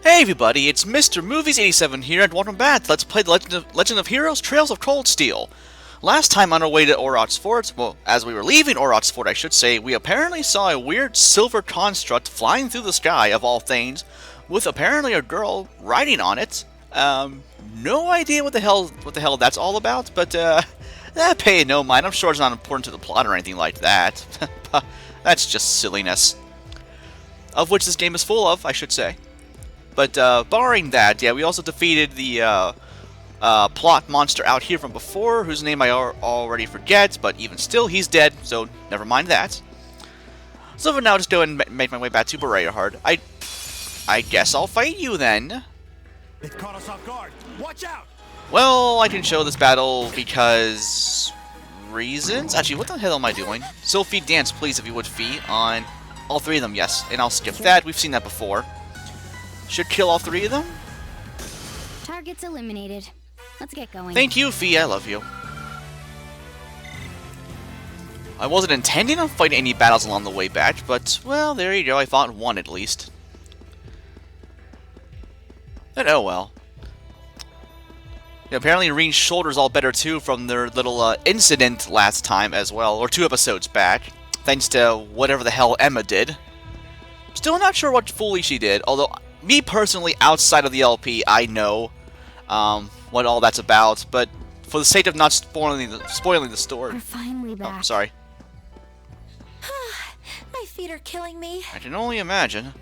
Hey everybody, it's Mr. Movies 87 here, and welcome back. Let's play the Legend of Heroes: Trails of Cold Steel. Last time on our way to Aurochs Fort, well, as we were leaving Aurochs Fort, I should say, we apparently saw a weird silver construct flying through the sky, of all things, with apparently a girl riding on it. No idea what the hell that's all about, but pay no mind. I'm sure it's not important to the plot or anything like that. That's just silliness, of which this game is full of, I should say. But barring that, yeah, we also defeated the plot monster out here from before, whose name I already forget, but even still, he's dead, so never mind that. So for now, just go and make my way back to Bareahard. I guess I'll fight you then. It caught us off guard. Watch out! Well, I can show this battle because reasons. Actually, what the hell am I doing? Sophie, dance, please, if you would, Fee, on all three of them. Yes, and I'll skip that. We've seen that before. Should kill all three of them. Targets eliminated. Let's get going. Thank you, Fee. I love you. I wasn't intending on fighting any battles along the way back, but, well, there you go. I fought one at least. And oh well. Yeah, apparently Reen's shoulder's all better too from their little incident last time as well, or 2 episodes back, thanks to whatever the hell Emma did. Still not sure what fully she did, although me personally, outside of the LP, I know what all that's about, but for the sake of not spoiling the story... We're finally back. Oh, sorry. My feet are killing me. I can only imagine.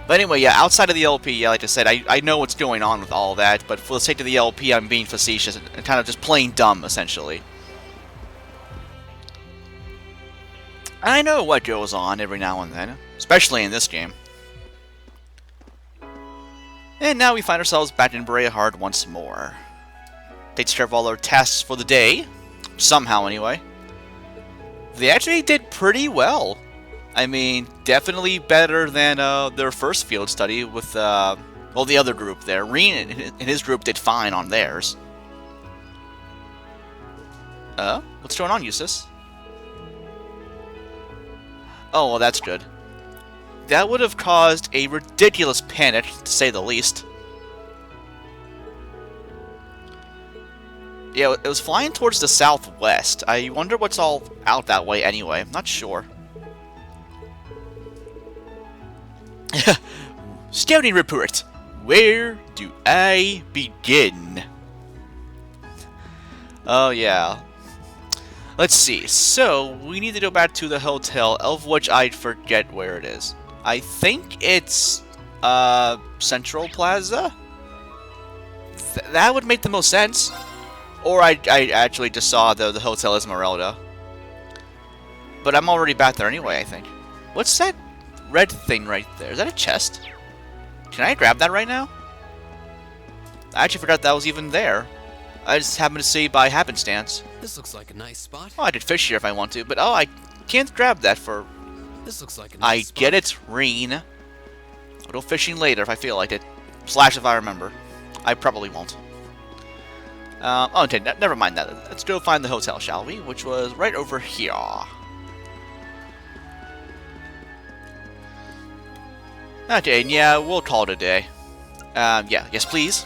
But anyway, yeah, outside of the LP, yeah, like I said, I know what's going on with all that, but for the sake of the LP, I'm being facetious and kind of just playing dumb, essentially. I know what goes on every now and then, especially in this game. And now we find ourselves back in Bareahard once more. Takes care of all our tasks for the day. Somehow, anyway. They actually did pretty well. I mean, definitely better than their first field study with, well, the other group there. Reen and his group did fine on theirs. What's going on, Jusis? Oh, well, that's good. That would have caused a ridiculous panic, to say the least. Yeah, it was flying towards the southwest. I wonder what's all out that way anyway. I'm not sure. Scouting report. Where do I begin? Oh, yeah. Let's see. So, we need to go back to the hotel, of which I forget where it is. I think it's, Central Plaza? That would make the most sense. Or I actually just saw the Hotel Esmeralda. But I'm already back there anyway, I think. What's that red thing right there? Is that a chest? Can I grab that right now? I actually forgot that was even there. I just happened to see by happenstance. This looks like a nice spot. Oh, I could fish here if I want to, but oh, I can't grab that for... This looks like a nice spot. Get it, Reen. I'll go fishing later if I feel like it. Slash if I remember. I probably won't. Okay, never mind that. Let's go find the hotel, shall we? Which was right over here. Okay, and yeah, we'll call it a day. Yeah, yes please.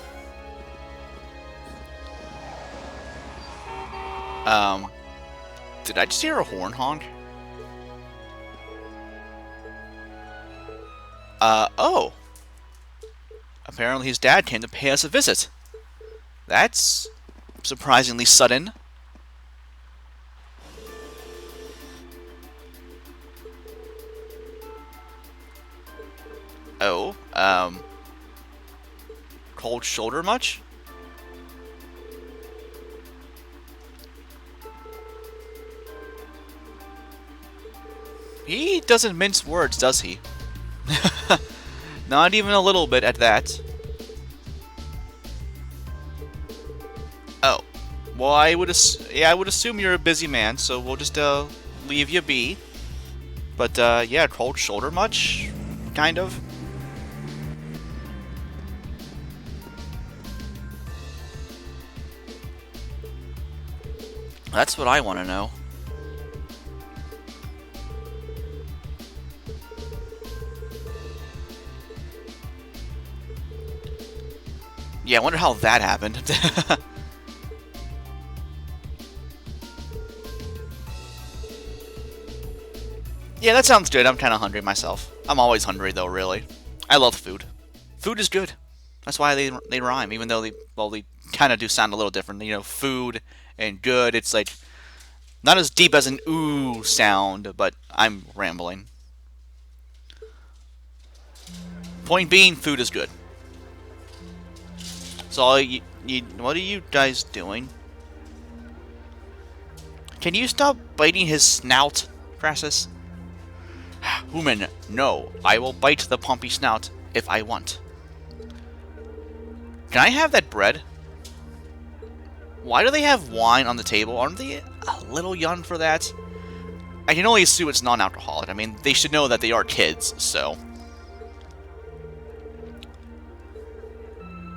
Did I just hear a horn honk? Oh. Apparently his dad came to pay us a visit. That's surprisingly sudden. Oh, cold shoulder much? He doesn't mince words, does he? Not even a little bit at that. Oh. Well, I would assume you're a busy man, so we'll just leave you be. But yeah, cold shoulder much? Kind of. That's what I want to know. Yeah, I wonder how that happened. Yeah, that sounds good. I'm kind of hungry myself. I'm always hungry, though, really. I love food. Food is good. That's why they rhyme, even though they kind of do sound a little different. You know, food and good. It's like not as deep as an ooh sound, but I'm rambling. Point being, food is good. So, what are you guys doing? Can you stop biting his snout, Crassus? Human, no. I will bite the pompy snout if I want. Can I have that bread? Why do they have wine on the table? Aren't they a little young for that? I can only assume it's non-alcoholic. I mean, they should know that they are kids, so...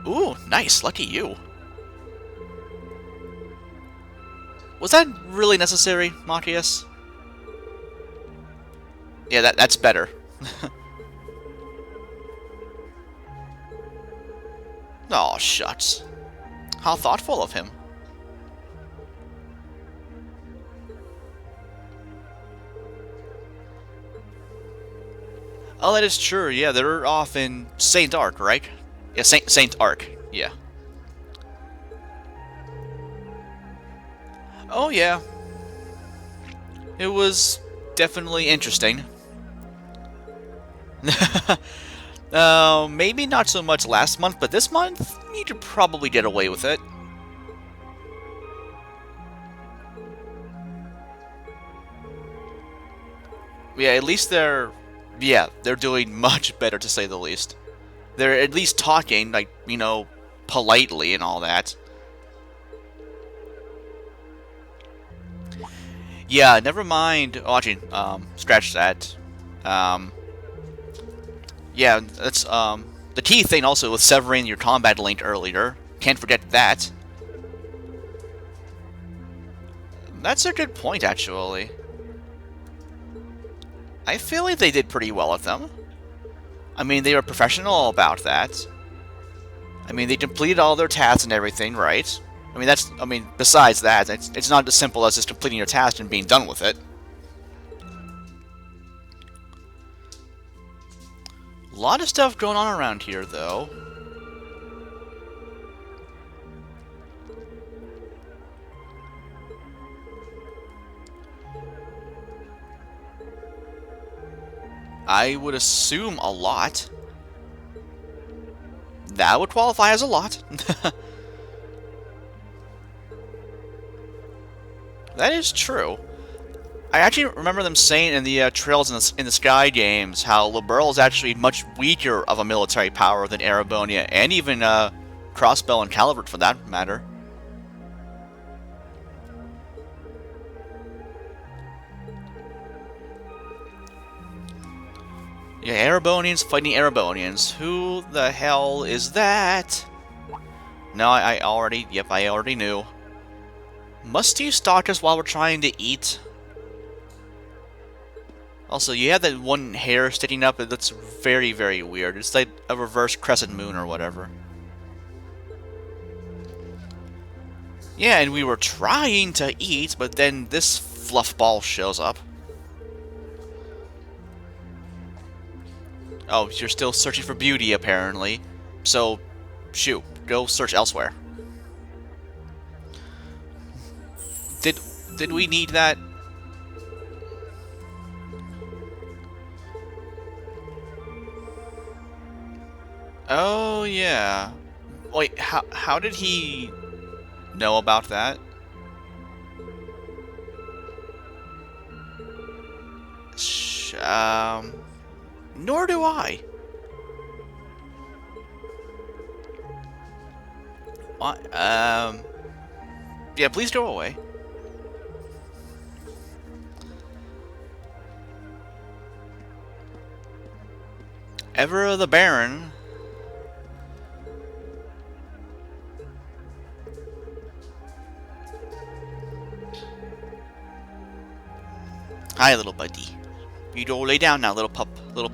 Ooh, nice. Lucky you. Was that really necessary, Matthias? Yeah, that's better. Aw, shucks. How thoughtful of him. Oh, that is true. Yeah, they're off in Saint Arc, right? Yeah, Saint Arc. Yeah. Oh, yeah. It was definitely interesting. Maybe not so much last month, but this month, you could probably get away with it. Yeah, at least they're doing much better, to say the least. They're at least talking, like, you know, politely and all that. Yeah, never mind. Oh, actually, scratch that. Yeah, that's, the key thing also with severing your combat link earlier. Can't forget that. That's a good point, actually. I feel like they did pretty well with them. I mean, they were professional about that. I mean, they completed all their tasks and everything, right? I mean, besides that, it's not as simple as just completing your task and being done with it. A lot of stuff going on around here, though. I would assume a lot. That would qualify as a lot. That is true. I actually remember them saying in the Trails in the Sky games how Liberl is actually much weaker of a military power than Erebonia, and even Crossbow and Calvert for that matter. Yeah, Erebonians fighting Erebonians. Who the hell is that? No, I already knew. Must you stalk us while we're trying to eat? Also, you have that one hair sticking up that's very, very weird. It's like a reverse crescent moon or whatever. Yeah, and we were trying to eat, but then this fluffball shows up. Oh, you're still searching for beauty, apparently. So, shoot, go search elsewhere. Did we need that? Oh, yeah. Wait, how did he know about that? Nor do I. What? Yeah, please go away. Ever the Baron. Hi, little buddy. You go lay down now, little pupper, little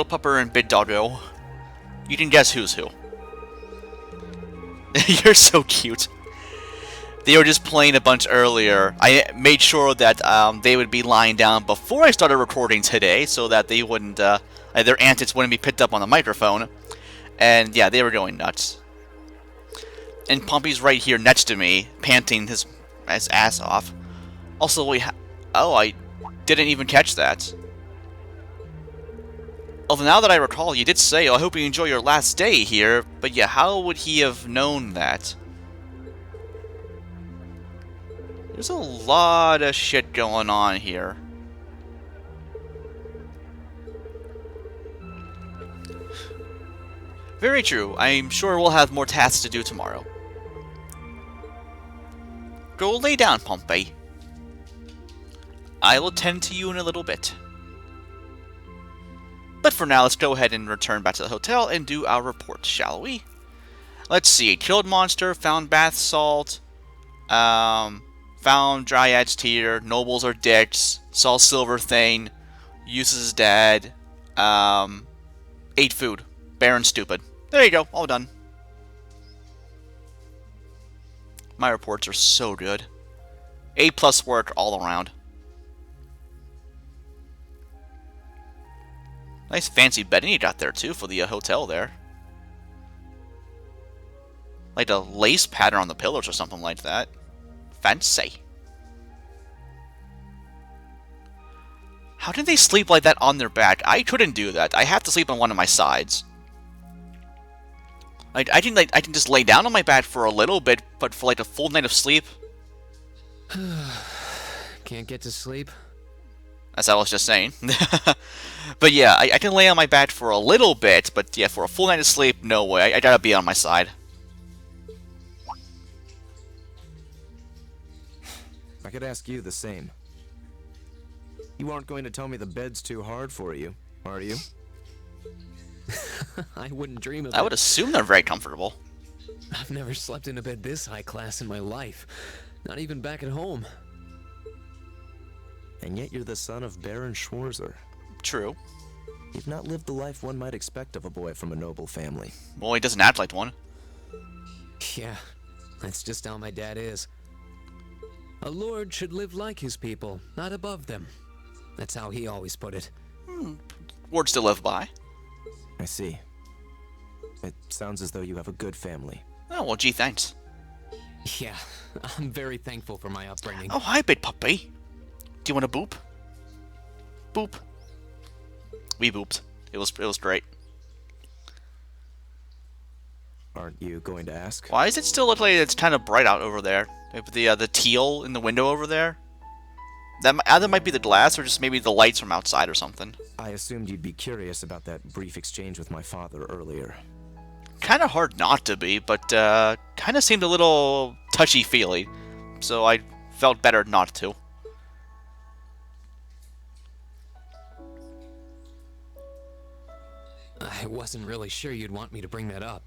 pupper and big doggo. You can guess who's who. You're so cute. They were just playing a bunch earlier. I made sure that they would be lying down before I started recording today, so that they wouldn't, their antics wouldn't be picked up on the microphone. And yeah, they were going nuts. And Pompey's right here next to me, panting his ass off. Also, oh, I didn't even catch that. Although now that I recall, you did say, oh, I hope you enjoy your last day here. But yeah, how would he have known that? There's a lot of shit going on here. Very true. I'm sure we'll have more tasks to do tomorrow. Go lay down, Pompey. I will tend to you in a little bit. But for now, let's go ahead and return back to the hotel and do our report, shall we? Let's see. Killed monster, found bath salt, found Dryad's tear, nobles are dicks, saw silver thing, Jusis is dead, ate food, Baron stupid. There you go, all done. My reports are so good. A+ work all around. Nice fancy bedding you got there too for the hotel there. Like a lace pattern on the pillows or something like that. Fancy. How did they sleep like that on their back? I couldn't do that. I have to sleep on one of my sides. I can just lay down on my back for a little bit, but for like a full night of sleep. Can't get to sleep. As I was just saying. But yeah, I can lay on my back for a little bit, but yeah, for a full night of sleep, no way. I gotta be on my side. I could ask you the same. You aren't going to tell me the bed's too hard for you, are you? I wouldn't dream of I it. would assume they're very comfortable. I've never slept in a bed this high class in my life. Not even back at home. And yet you're the son of Baron Schwarzer. True. You've not lived the life one might expect of a boy from a noble family. Well, he doesn't act like one. Yeah, that's just how my dad is. A lord should live like his people, not above them. That's how he always put it. Words to live by. I see. It sounds as though you have a good family. Oh, well, gee, thanks. Yeah, I'm very thankful for my upbringing. Oh, hi, big puppy. Do you want to boop? Boop. We booped. It was great. Aren't you going to ask? Why does it still look like it's kind of bright out over there? The teal in the window over there? That either might be the glass or just maybe the lights from outside or something. I assumed you'd be curious about that brief exchange with my father earlier. Kind of hard not to be, but kind of seemed a little touchy-feely. So I felt better not to. I wasn't really sure you'd want me to bring that up.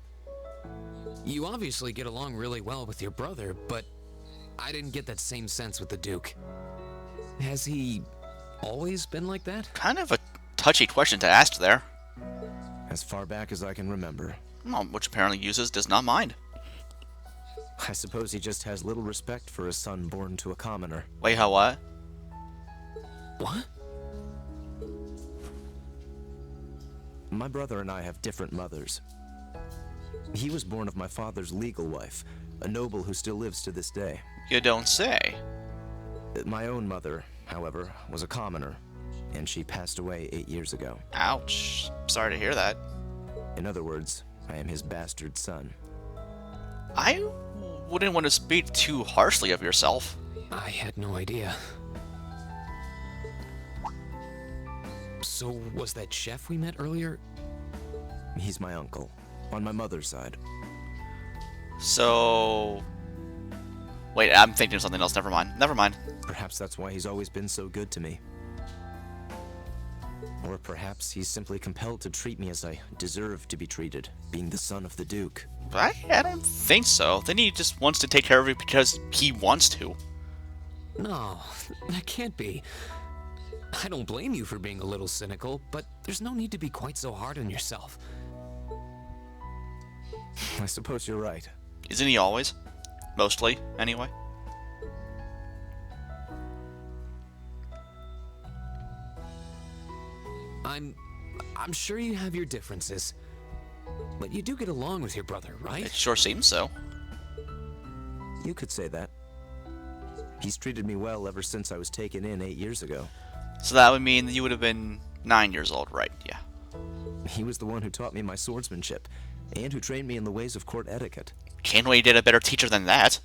You obviously get along really well with your brother, but I didn't get that same sense with the Duke. Has he always been like that? Kind of a touchy question to ask there. As far back as I can remember. Well, which apparently Jusis does not mind. I suppose he just has little respect for his son born to a commoner. Wait, how what? What? My brother and I have different mothers. He was born of my father's legal wife, a noble who still lives to this day. You don't say. My own mother, however, was a commoner, and she passed away 8 years ago. Ouch. Sorry to hear that. In other words, I am his bastard son. I wouldn't want to speak too harshly of yourself. I had no idea. So, was that chef we met earlier? He's my uncle, on my mother's side. So... Wait, I'm thinking of something else. Never mind. Never mind. Perhaps that's why he's always been so good to me. Or perhaps he's simply compelled to treat me as I deserve to be treated, being the son of the Duke. I don't think so. Then he just wants to take care of you because he wants to. No, that can't be. I don't blame you for being a little cynical, but there's no need to be quite so hard on yourself. I suppose you're right. Isn't he always? Mostly, anyway. I'm sure you have your differences, but you do get along with your brother, right? It sure seems so. You could say that. He's treated me well ever since I was taken in 8 years ago. So that would mean that you would have been 9 years old, right? Yeah. He was the one who taught me my swordsmanship, and who trained me in the ways of court etiquette. Can't wait you did a better teacher than that.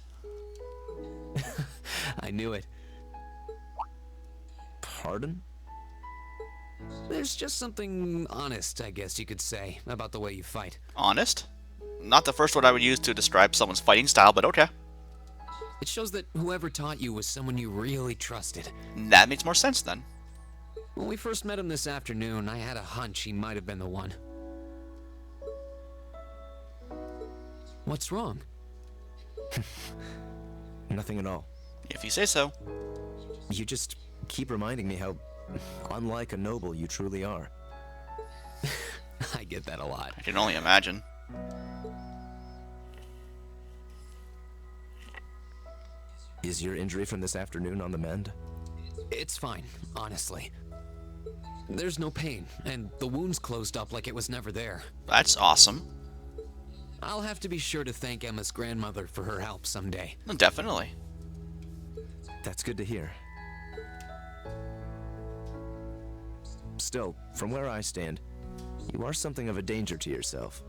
I knew it. Pardon? There's just something honest, I guess you could say, about the way you fight. Honest? Not the first word I would use to describe someone's fighting style, but okay. It shows that whoever taught you was someone you really trusted. That makes more sense then. When we first met him this afternoon, I had a hunch he might have been the one. What's wrong? Nothing at all. If you say so. You just keep reminding me how unlike a noble you truly are. I get that a lot. I can only imagine. Is your injury from this afternoon on the mend? It's fine, honestly. There's no pain, and the wound's closed up like it was never there. That's awesome. I'll have to be sure to thank Emma's grandmother for her help someday. Definitely. That's good to hear. Still, from where I stand, you are something of a danger to yourself.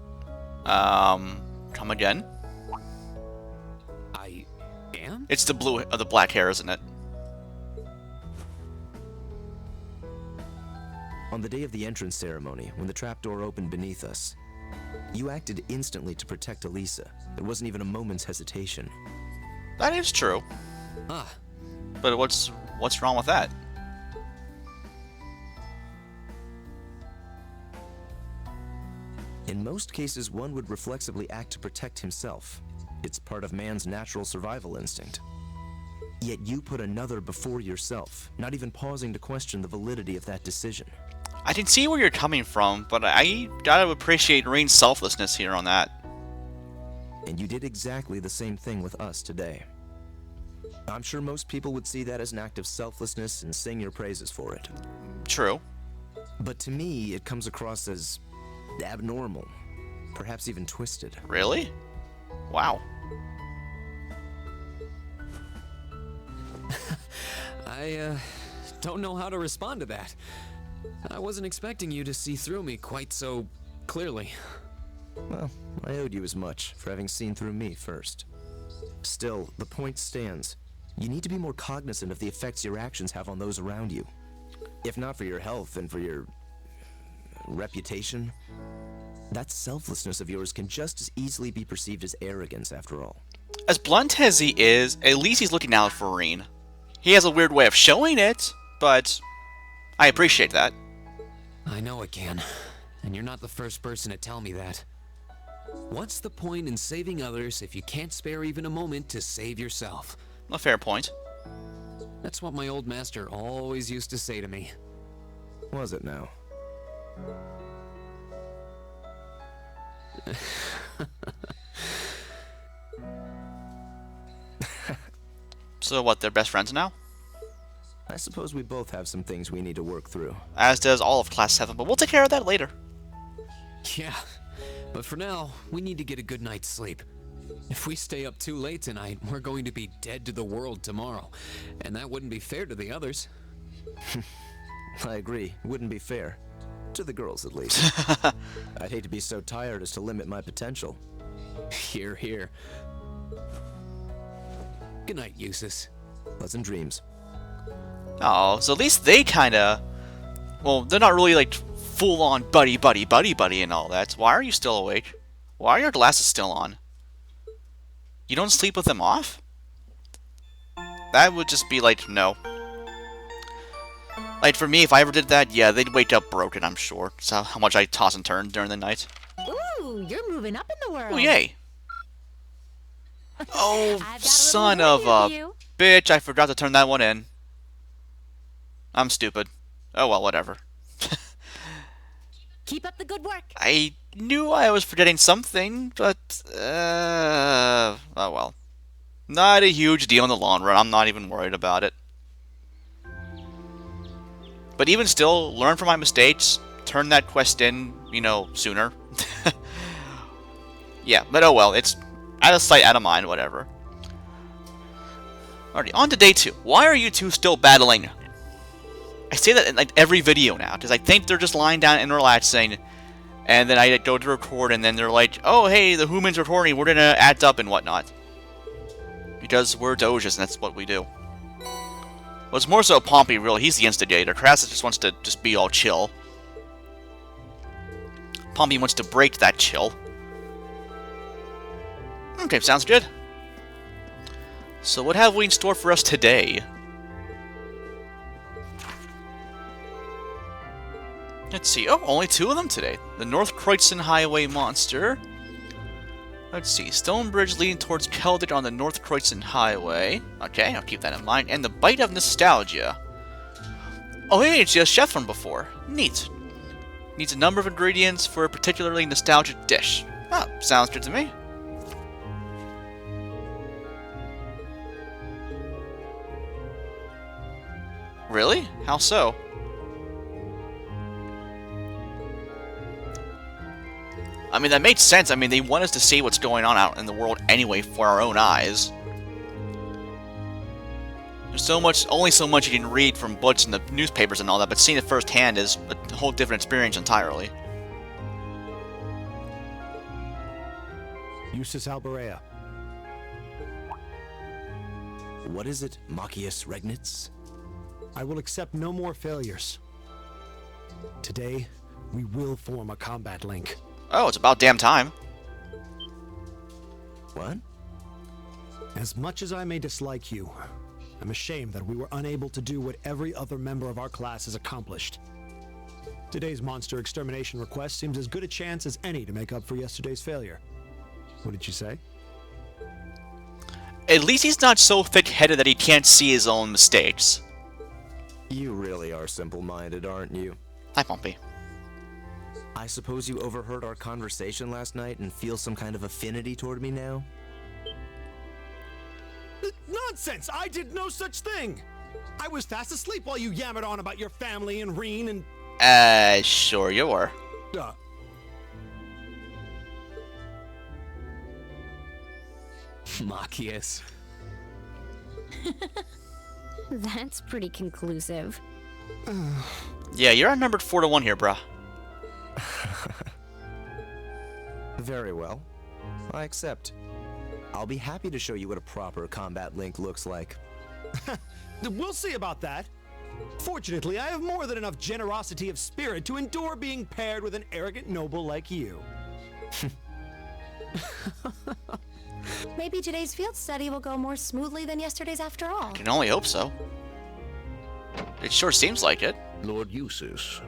Come again? I am? It's the the black hair, isn't it? On the day of the entrance ceremony, when the trapdoor opened beneath us, you acted instantly to protect Elisa. There wasn't even a moment's hesitation. That is true. Ah, But what's wrong with that? In most cases, one would reflexively act to protect himself. It's part of man's natural survival instinct. Yet you put another before yourself, not even pausing to question the validity of that decision. I can see where you're coming from, but I gotta appreciate Rain's selflessness here on that. And you did exactly the same thing with us today. I'm sure most people would see that as an act of selflessness and sing your praises for it. True. But to me, it comes across as abnormal, perhaps even twisted. Really? Wow. I don't know how to respond to that. I wasn't expecting you to see through me quite so clearly. Well, I owed you as much for having seen through me first. Still, the point stands. You need to be more cognizant of the effects your actions have on those around you. If not for your health and for your reputation, that selflessness of yours can just as easily be perceived as arrogance after all. As blunt as he is, at least he's looking out for Rain. He has a weird way of showing it, but I appreciate that. I know it can, and you're not the first person to tell me that. What's the point in saving others if you can't spare even a moment to save yourself? A fair point. That's what my old master always used to say to me. Was it now? So what, they're best friends now? I suppose we both have some things we need to work through. As does all of Class 7, but we'll take care of that later. Yeah, but for now, we need to get a good night's sleep. If we stay up too late tonight, we're going to be dead to the world tomorrow, and that wouldn't be fair to the others. I agree. Wouldn't be fair. To the girls, at least. I'd hate to be so tired as to limit my potential. Hear, hear. Good night, Jusis. Pleasant dreams. Oh, so at least they kinda... Well, they're not really, like, full-on buddy and all that. Why are you still awake? Why are your glasses still on? You don't sleep with them off? That would just be like, no. Like, for me, if I ever did that, yeah, they'd wake up broken, I'm sure. That's how much I toss and turn during the night. Ooh, you're moving up in the world. Oh, yay. Oh, I've got a little son of review for a you. bitch, I forgot to turn that one in. I'm stupid. Oh, well, whatever. Keep up the good work. I knew I was forgetting something, but, oh well. Not a huge deal in the long run. I'm not even worried about it. But even still, learn from my mistakes. Turn that quest in, you know, sooner. Yeah, but oh well. It's out of sight, out of mind, whatever. Alrighty, on to day 2. Why are you two still battling? I say that in like every video now, because I think they're just lying down and relaxing. And then I go to record, and then they're like, oh, hey, the humans are recording, we're gonna act up and whatnot. Because we're doges, and that's what we do. Well, it's more so Pompey, really. He's the instigator. Crassus just wants to just be all chill. Pompey wants to break that chill. Okay, sounds good. So what have we in store for us today? Let's see. Oh, only 2 of them today. The North Kreutzen Highway Monster. Let's see. Stone bridge leading towards Celtic on the North Kreutzen Highway. Okay, I'll keep that in mind. And the Bite of Nostalgia. Oh, hey, it's a chef from before. Neat. Needs a number of ingredients for a particularly nostalgic dish. Oh, sounds good to me. Really? How so? I mean, that makes sense. I mean, they want us to see what's going on out in the world anyway for our own eyes. There's only so much you can read from books and the newspapers and all that, but seeing it firsthand is a whole different experience entirely. Jusis Albarea. What is it, Machius Regnitz? I will accept no more failures. Today, we will form a combat link. Oh, it's about damn time. What? As much as I may dislike you, I'm ashamed that we were unable to do what every other member of our class has accomplished. Today's monster extermination request seems as good a chance as any to make up for yesterday's failure. What did you say? At least he's not so thick-headed that he can't see his own mistakes. You really are simple-minded, aren't you? Hi, Pompey. I suppose you overheard our conversation last night and feel some kind of affinity toward me now? Nonsense! I did no such thing! I was fast asleep while you yammered on about your family and Reen and... Sure you were. Machias. That's pretty conclusive. Yeah, you're outnumbered 4-1 here, bruh. Very well. I accept. I'll be happy to show you what a proper combat link looks like. We'll see about that. Fortunately, I have more than enough generosity of spirit to endure being paired with an arrogant noble like you. Maybe today's field study will go more smoothly than yesterday's after all. Can only hope so. It sure seems like it. Lord Jusis.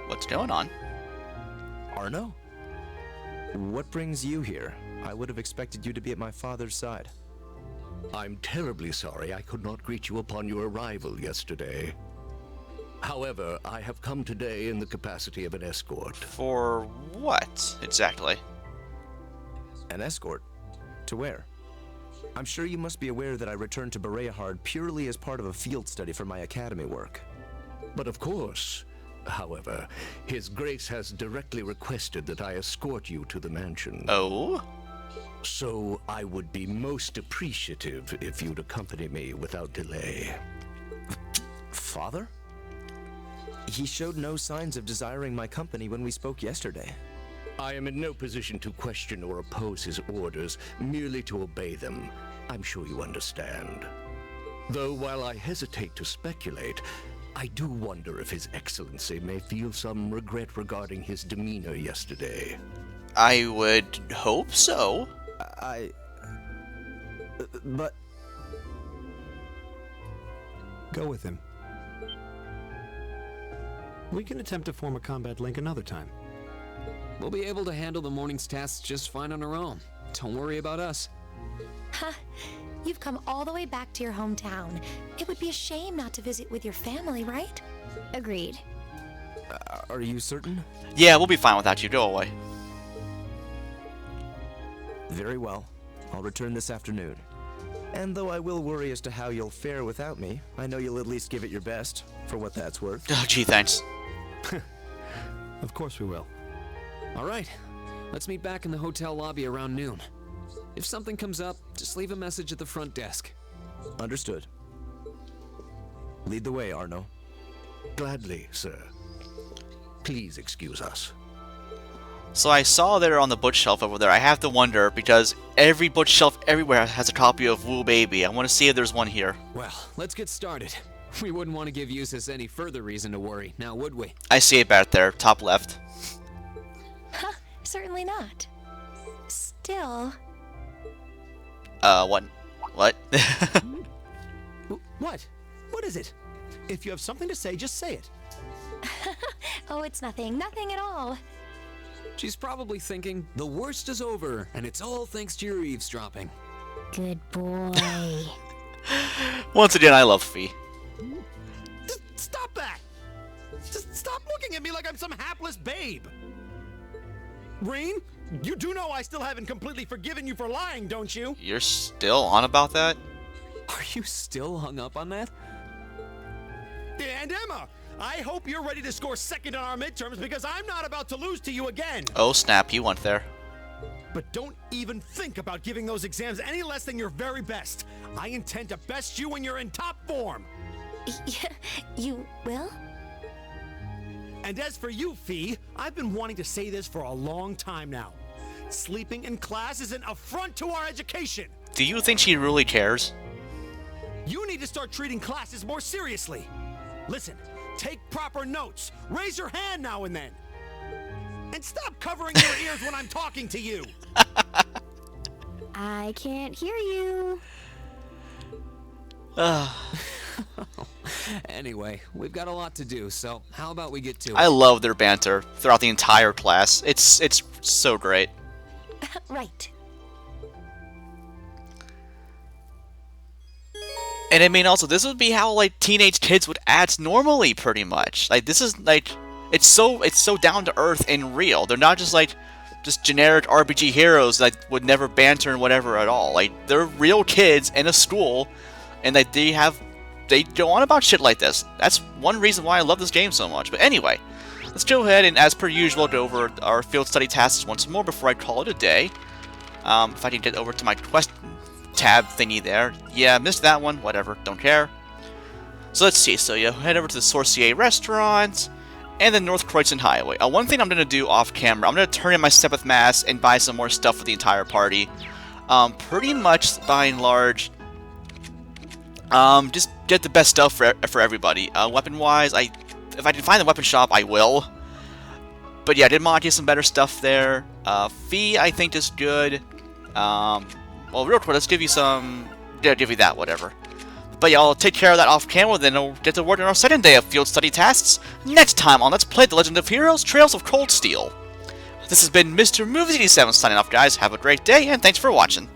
What's going on? Arno? What brings you here? I would have expected you to be at my father's side. I'm terribly sorry I could not greet you upon your arrival yesterday. However, I have come today in the capacity of an escort. For what, exactly? An escort? To where? I'm sure you must be aware that I returned to Bareahard purely as part of a field study for my academy work. But of course, however, His Grace has directly requested that I escort you to the mansion. Oh? So I would be most appreciative if you'd accompany me without delay. Father? He showed no signs of desiring my company when we spoke yesterday. I am in no position to question or oppose his orders, merely to obey them. I'm sure you understand. Though while I hesitate to speculate, I do wonder if His Excellency may feel some regret regarding his demeanor yesterday. I would hope so. But... Go with him. We can attempt to form a combat link another time. We'll be able to handle the morning's tasks just fine on our own. Don't worry about us. Ha! You've come all the way back to your hometown. It would be a shame not to visit with your family, right? Agreed. Are you certain? Yeah, we'll be fine without you. Go away. Very well. I'll return this afternoon. And though I will worry as to how you'll fare without me, I know you'll at least give it your best, for what that's worth. Oh, gee, thanks. Of course we will. All right, let's meet back in the hotel lobby around noon. If something comes up, just leave a message at the front desk. Understood. Lead the way, Arno. Gladly, sir. Please excuse us. So I saw there on the bookshelf over there. I have to wonder, because every bookshelf everywhere has a copy of Woo Baby. I want to see if there's one here. Well, let's get started. We wouldn't want to give Jusis any further reason to worry, now would we? I see it back there, top left. Huh, certainly not. Still, What? What? What? What is it? If you have something to say, just say it. oh, it's nothing. Nothing at all. She's probably thinking, the worst is over, and it's all thanks to your eavesdropping. Good boy. Once again, I love Fee. Just stop that! Just stop looking at me like I'm some hapless babe! Rain, you do know I still haven't completely forgiven you for lying, don't you? You're still on about that? Are you still hung up on that? And Emma, I hope you're ready to score second in our midterms because I'm not about to lose to you again. Oh snap, you went there. But don't even think about giving those exams any less than your very best. I intend to best you when you're in top form. You will? And as for you, Fee, I've been wanting to say this for a long time now. Sleeping in class is an affront to our education. Do you think she really cares? You need to start treating classes more seriously. Listen, take proper notes. Raise your hand now and then. And stop covering your ears when I'm talking to you. I can't hear you. Anyway, we've got a lot to do, so how about we get to it? I love their banter throughout the entire class. It's so great. Right. And I mean, also, this would be how like teenage kids would act normally, pretty much. Like this is like, it's so down to earth and real. They're not just like just generic RPG heroes that would never banter and whatever at all. Like they're real kids in a school, and that they go on about shit like this. That's one reason why I love this game so much. But anyway, let's go ahead and, as per usual, go over our field study tasks once more before I call it a day. If I can get over to my quest tab thingy there. Yeah, missed that one. Whatever, don't care. So let's see. So you head over to the Sorcier Restaurant and the North Croydon Highway. One thing I'm going to do off camera, I'm going to turn in my Step with Mass and buy some more stuff for the entire party. Pretty much, by and large, just get the best stuff for everybody. Weapon-wise, if I can find the weapon shop, I will. But yeah, I did want to get some better stuff there. Fee, I think, is good. Well, real quick, let's give you some... Yeah, give you that, whatever. But yeah, I'll take care of that off camera, then I'll get to work on our second day of field study tasks next time on Let's Play The Legend of Heroes Trails of Cold Steel. This has been Mr. Movies 87 signing off, guys. Have a great day, and thanks for watching.